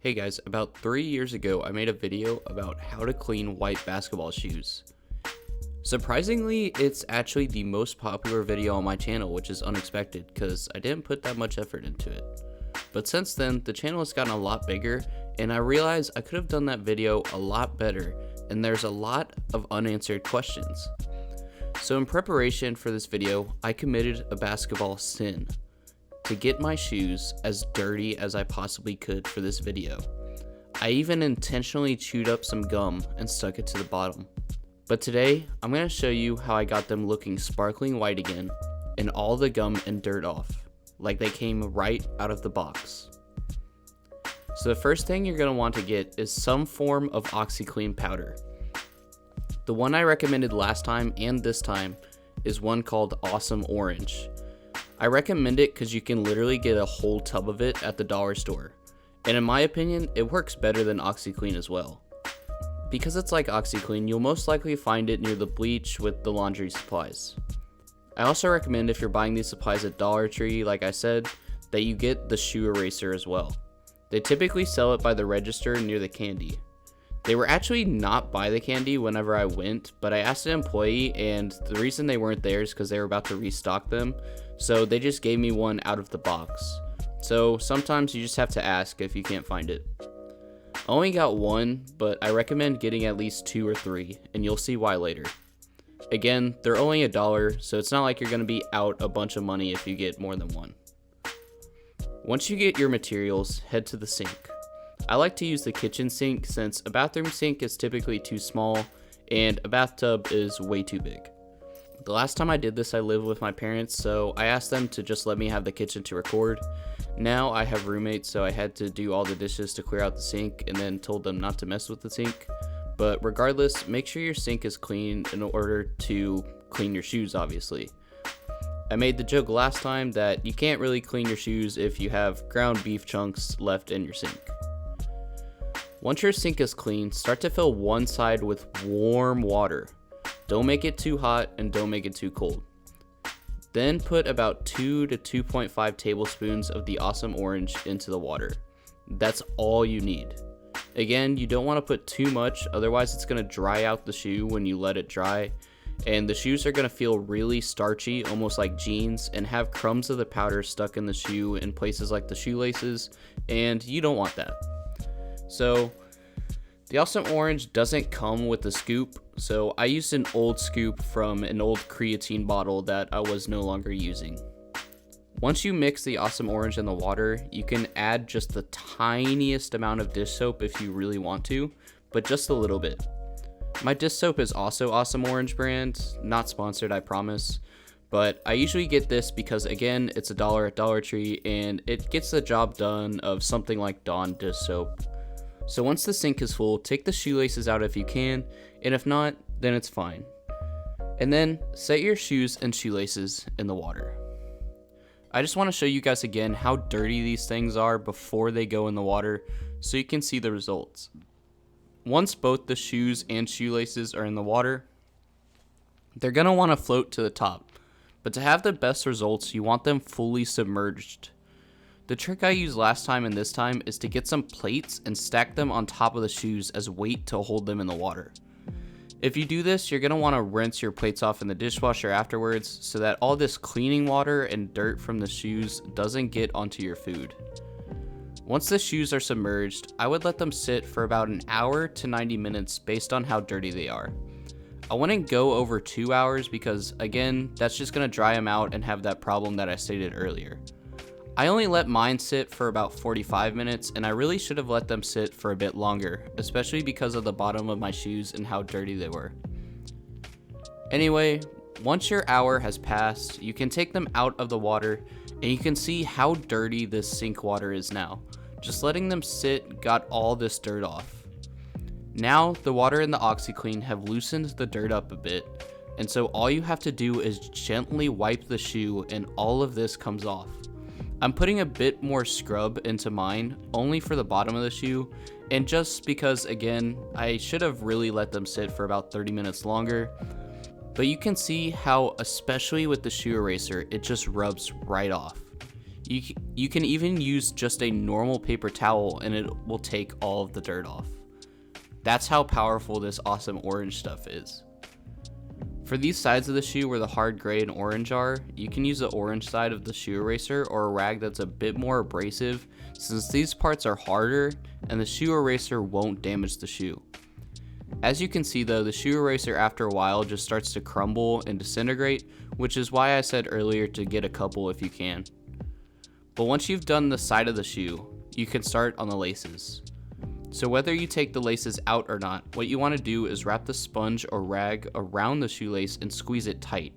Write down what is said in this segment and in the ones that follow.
Hey guys, about 3 years ago I made a video about how to clean white basketball shoes. Surprisingly, it's actually the most popular video on my channel, which is unexpected because I didn't put that much effort into it. But since then, the channel has gotten a lot bigger and I realized I could have done that video a lot better, and there's a lot of unanswered questions. So in preparation for this video, I committed a basketball sin: to get my shoes as dirty as I possibly could for this video. I even intentionally chewed up some gum and stuck it to the bottom. But today, I'm going to show you how I got them looking sparkling white again and all the gum and dirt off, like they came right out of the box. So the first thing you're going to want to get is some form of OxiClean powder. The one I recommended last time and this time is one called Awesome Orange. I recommend it because you can literally get a whole tub of it at the dollar store. And in my opinion, it works better than OxiClean as well. Because it's like OxiClean, you'll most likely find it near the bleach with the laundry supplies. I also recommend, if you're buying these supplies at Dollar Tree, like I said, that you get the shoe eraser as well. They typically sell it by the register near the candy. They were actually not by the candy whenever I went, but I asked an employee, and the reason they weren't there is because they were about to restock them, so they just gave me one out of the box. So sometimes you just have to ask if you can't find it. I only got one, but I recommend getting at least 2 or 3, and you'll see why later. Again, they're only $1, so it's not like you're going to be out a bunch of money if you get more than one. Once you get your materials, head to the sink. I like to use the kitchen sink since a bathroom sink is typically too small and a bathtub is way too big. The last time I did this, I lived with my parents, so I asked them to just let me have the kitchen to record. Now I have roommates, so I had to do all the dishes to clear out the sink and then told them not to mess with the sink. But regardless, make sure your sink is clean in order to clean your shoes, obviously. I made the joke last time that you can't really clean your shoes if you have ground beef chunks left in your sink. Once your sink is clean, start to fill one side with warm water. Don't make it too hot and don't make it too cold. Then put about 2 to 2.5 tablespoons of the Awesome Orange into the water. That's all you need. Again, you don't want to put too much, otherwise it's going to dry out the shoe when you let it dry, and the shoes are going to feel really starchy, almost like jeans, and have crumbs of the powder stuck in the shoe in places like the shoelaces, and you don't want that. So the Awesome Orange doesn't come with a scoop, so I used an old scoop from an old creatine bottle that I was no longer using. Once you mix the Awesome Orange in the water, you can add just the tiniest amount of dish soap if you really want to, but just a little bit. My dish soap is also Awesome Orange brand, not sponsored, I promise, but I usually get this because, again, it's $1 at Dollar Tree and it gets the job done of something like Dawn dish soap. So once the sink is full, take the shoelaces out if you can, and if not, then it's fine. And then set your shoes and shoelaces in the water. I just want to show you guys again how dirty these things are before they go in the water so you can see the results. Once both the shoes and shoelaces are in the water, they're going to want to float to the top. But to have the best results, you want them fully submerged. The trick I used last time and this time is to get some plates and stack them on top of the shoes as weight to hold them in the water. If you do this, you're going to want to rinse your plates off in the dishwasher afterwards so that all this cleaning water and dirt from the shoes doesn't get onto your food. Once the shoes are submerged, I would let them sit for about an hour to 90 minutes based on how dirty they are. I wouldn't go over 2 hours because, again, that's just going to dry them out and have that problem that I stated earlier. I only let mine sit for about 45 minutes, and I really should have let them sit for a bit longer, especially because of the bottom of my shoes and how dirty they were. Anyway, once your hour has passed, you can take them out of the water, and you can see how dirty this sink water is now. Just letting them sit got all this dirt off. Now, the water and the OxiClean have loosened the dirt up a bit, and so all you have to do is gently wipe the shoe and all of this comes off. I'm putting a bit more scrub into mine, only for the bottom of the shoe, and just because, again, I should have really let them sit for about 30 minutes longer, but you can see how, especially with the shoe eraser, it just rubs right off. You can even use just a normal paper towel and it will take all of the dirt off. That's how powerful this awesome orange stuff is. For these sides of the shoe where the hard gray and orange are, you can use the orange side of the shoe eraser or a rag that's a bit more abrasive, since these parts are harder and the shoe eraser won't damage the shoe. As you can see though, the shoe eraser after a while just starts to crumble and disintegrate, which is why I said earlier to get a couple if you can. But once you've done the side of the shoe, you can start on the laces. So whether you take the laces out or not, what you want to do is wrap the sponge or rag around the shoelace and squeeze it tight.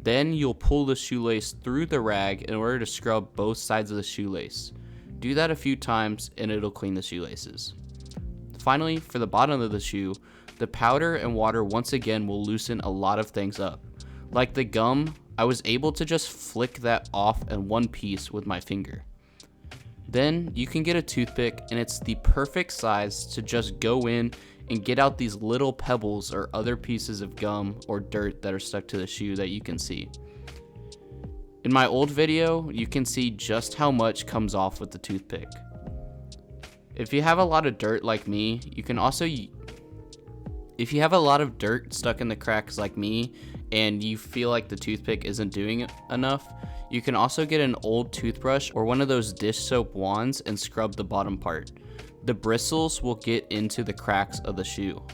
Then you'll pull the shoelace through the rag in order to scrub both sides of the shoelace. Do that a few times and it'll clean the shoelaces. Finally, for the bottom of the shoe, the powder and water once again will loosen a lot of things up. Like the gum, I was able to just flick that off in one piece with my finger. Then you can get a toothpick and it's the perfect size to just go in and get out these little pebbles or other pieces of gum or dirt that are stuck to the shoe that you can see. In my old video, you can see just how much comes off with the toothpick. If you have a lot of dirt like me, if you have a lot of dirt stuck in the cracks like me and you feel like the toothpick isn't doing enough, you can also get an old toothbrush or one of those dish soap wands and scrub the bottom part. The bristles will get into the cracks of the shoe.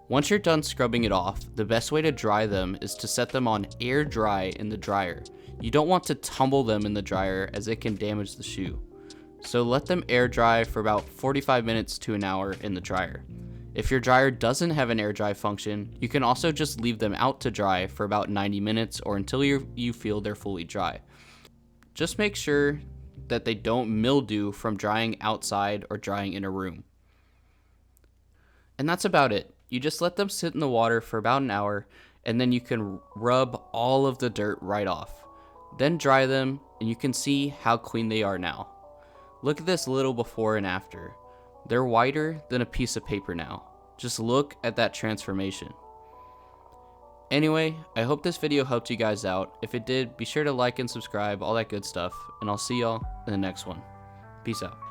Once you're done scrubbing it off, the best way to dry them is to set them on air dry in the dryer. You don't want to tumble them in the dryer as it can damage the shoe. So let them air dry for about 45 minutes to an hour in the dryer. If your dryer doesn't have an air dry function, you can also just leave them out to dry for about 90 minutes or until you feel they're fully dry. Just make sure that they don't mildew from drying outside or drying in a room. And that's about it. You just let them sit in the water for about an hour and then you can rub all of the dirt right off. Then dry them and you can see how clean they are now. Look at this little before and after. They're whiter than a piece of paper now. Just look at that transformation. Anyway, I hope this video helped you guys out. If it did, be sure to like and subscribe, all that good stuff, and I'll see y'all in the next one. Peace out.